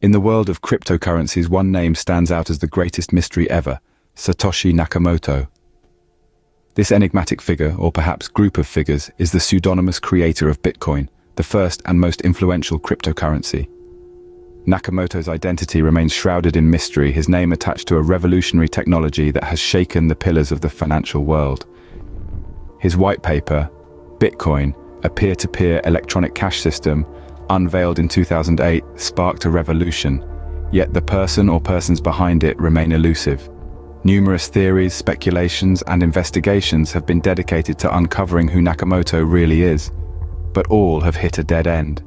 In the world of cryptocurrencies, one name stands out as the greatest mystery ever: Satoshi Nakamoto. This enigmatic figure, or perhaps group of figures, is the pseudonymous creator of Bitcoin, the first and most influential cryptocurrency. Nakamoto's identity remains shrouded in mystery, his name attached to a revolutionary technology that has shaken the pillars of the financial world. His white paper, Bitcoin, a peer-to-peer electronic cash system, unveiled in 2008, sparked a revolution, yet the person or persons behind it remain elusive. Numerous theories, speculations, and investigations have been dedicated to uncovering who Nakamoto really is, but all have hit a dead end.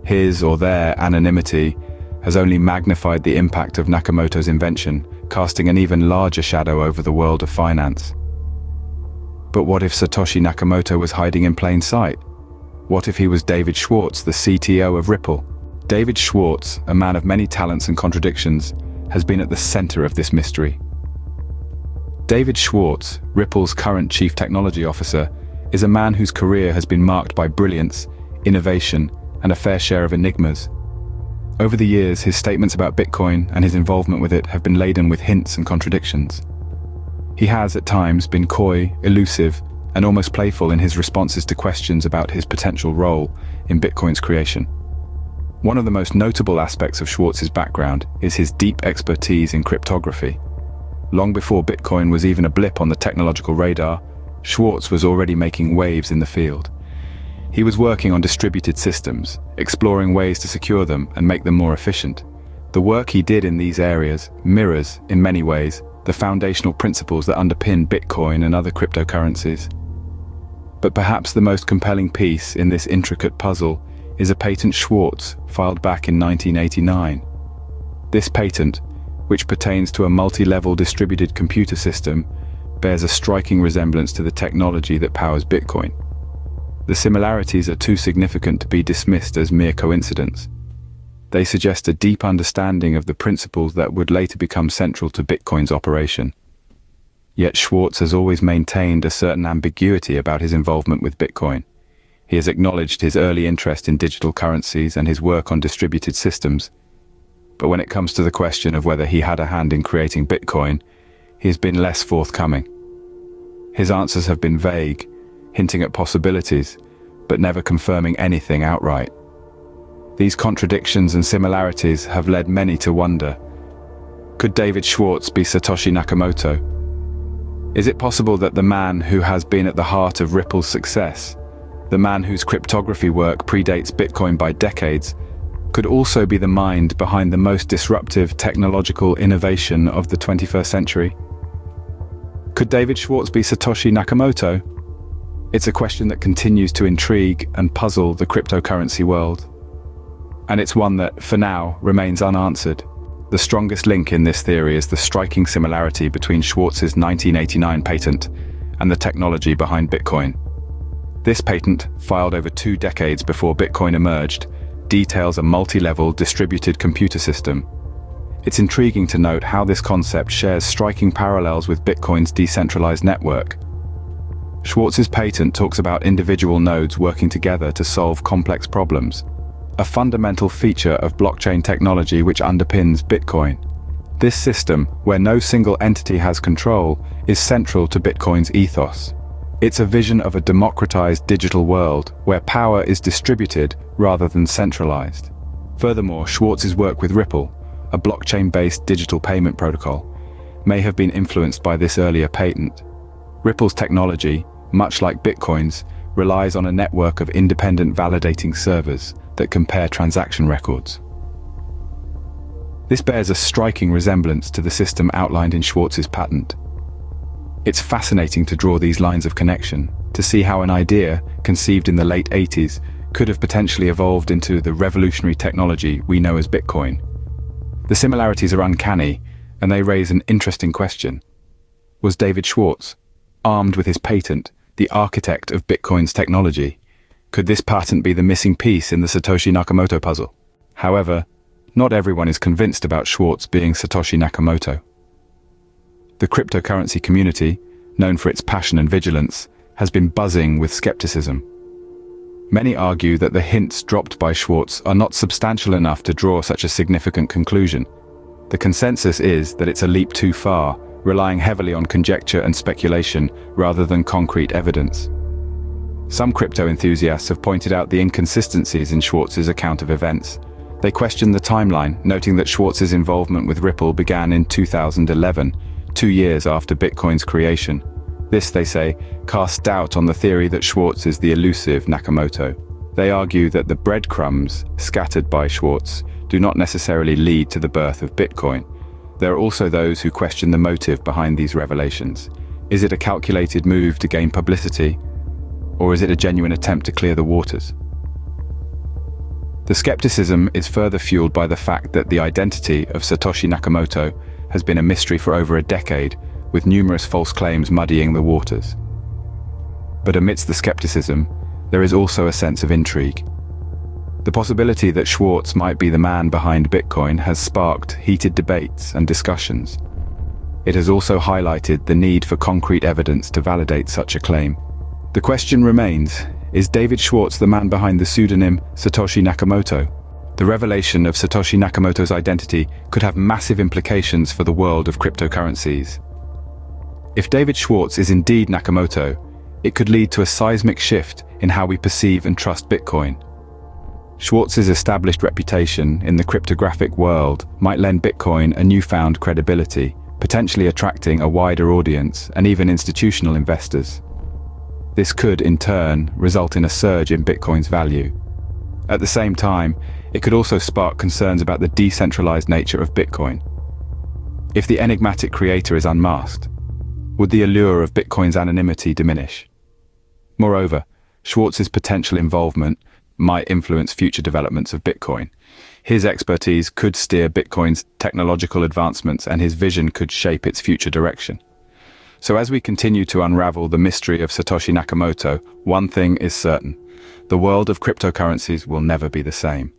His or their anonymity has only magnified the impact of Nakamoto's invention, casting an even larger shadow over the world of finance. But what if Satoshi Nakamoto was hiding in plain sight? What if he was David Schwartz, the CTO of Ripple? David Schwartz, a man of many talents and contradictions, has been at the center of this mystery. David Schwartz, Ripple's current chief technology officer, is a man whose career has been marked by brilliance, innovation, and a fair share of enigmas. Over the years, his statements about Bitcoin and his involvement with it have been laden with hints and contradictions. He has, at times, been coy, elusive, and almost playful in his responses to questions about his potential role in Bitcoin's creation. One of the most notable aspects of Schwartz's background is his deep expertise in cryptography. Long before Bitcoin was even a blip on the technological radar, Schwartz was already making waves in the field. He was working on distributed systems, exploring ways to secure them and make them more efficient. The work he did in these areas mirrors, in many ways, the foundational principles that underpin Bitcoin and other cryptocurrencies. But perhaps the most compelling piece in this intricate puzzle is a patent Schwartz filed back in 1989. This patent, which pertains to a multi-level distributed computer system, bears a striking resemblance to the technology that powers Bitcoin. The similarities are too significant to be dismissed as mere coincidence. They suggest a deep understanding of the principles that would later become central to Bitcoin's operation. Yet Schwartz has always maintained a certain ambiguity about his involvement with Bitcoin. He has acknowledged his early interest in digital currencies and his work on distributed systems. But when it comes to the question of whether he had a hand in creating Bitcoin, he has been less forthcoming. His answers have been vague, hinting at possibilities, but never confirming anything outright. These contradictions and similarities have led many to wonder, could David Schwartz be Satoshi Nakamoto? Is it possible that the man who has been at the heart of Ripple's success, the man whose cryptography work predates Bitcoin by decades, could also be the mind behind the most disruptive technological innovation of the 21st century? Could David Schwartz be Satoshi Nakamoto? It's a question that continues to intrigue and puzzle the cryptocurrency world. And it's one that, for now, remains unanswered. The strongest link in this theory is the striking similarity between Schwartz's 1989 patent and the technology behind Bitcoin. This patent, filed over 2 decades before Bitcoin emerged, details a multi-level distributed computer system. It's intriguing to note how this concept shares striking parallels with Bitcoin's decentralized network. Schwartz's patent talks about individual nodes working together to solve complex problems, a fundamental feature of blockchain technology which underpins Bitcoin. This system, where no single entity has control, is central to Bitcoin's ethos. It's a vision of a democratized digital world where power is distributed rather than centralized. Furthermore, Schwartz's work with Ripple, a blockchain-based digital payment protocol, may have been influenced by this earlier patent. Ripple's technology, much like Bitcoin's, relies on a network of independent validating servers that compare transaction records. This bears a striking resemblance to the system outlined in Schwartz's patent. It's fascinating to draw these lines of connection, to see how an idea, conceived in the late 80s, could have potentially evolved into the revolutionary technology we know as Bitcoin. The similarities are uncanny, and they raise an interesting question. Was David Schwartz, armed with his patent, the architect of Bitcoin's technology? Could this patent be the missing piece in the Satoshi Nakamoto puzzle? However, not everyone is convinced about Schwartz being Satoshi Nakamoto. The cryptocurrency community, known for its passion and vigilance, has been buzzing with skepticism. Many argue that the hints dropped by Schwartz are not substantial enough to draw such a significant conclusion. The consensus is that it's a leap too far, relying heavily on conjecture and speculation rather than concrete evidence. Some crypto enthusiasts have pointed out the inconsistencies in Schwartz's account of events. They question the timeline, noting that Schwartz's involvement with Ripple began in 2011, 2 years after Bitcoin's creation. This, they say, casts doubt on the theory that Schwartz is the elusive Nakamoto. They argue that the breadcrumbs scattered by Schwartz do not necessarily lead to the birth of Bitcoin. There are also those who question the motive behind these revelations. Is it a calculated move to gain publicity? Or is it a genuine attempt to clear the waters? The skepticism is further fueled by the fact that the identity of Satoshi Nakamoto has been a mystery for over a decade, with numerous false claims muddying the waters. But amidst the skepticism, there is also a sense of intrigue. The possibility that Schwartz might be the man behind Bitcoin has sparked heated debates and discussions. It has also highlighted the need for concrete evidence to validate such a claim. The question remains, is David Schwartz the man behind the pseudonym Satoshi Nakamoto? The revelation of Satoshi Nakamoto's identity could have massive implications for the world of cryptocurrencies. If David Schwartz is indeed Nakamoto, it could lead to a seismic shift in how we perceive and trust Bitcoin. Schwartz's established reputation in the cryptographic world might lend Bitcoin a newfound credibility, potentially attracting a wider audience and even institutional investors. This could, in turn, result in a surge in Bitcoin's value. At the same time, it could also spark concerns about the decentralized nature of Bitcoin. If the enigmatic creator is unmasked, would the allure of Bitcoin's anonymity diminish? Moreover, Schwartz's potential involvement might influence future developments of Bitcoin. His expertise could steer Bitcoin's technological advancements, and his vision could shape its future direction. So as we continue to unravel the mystery of Satoshi Nakamoto, one thing is certain: the world of cryptocurrencies will never be the same.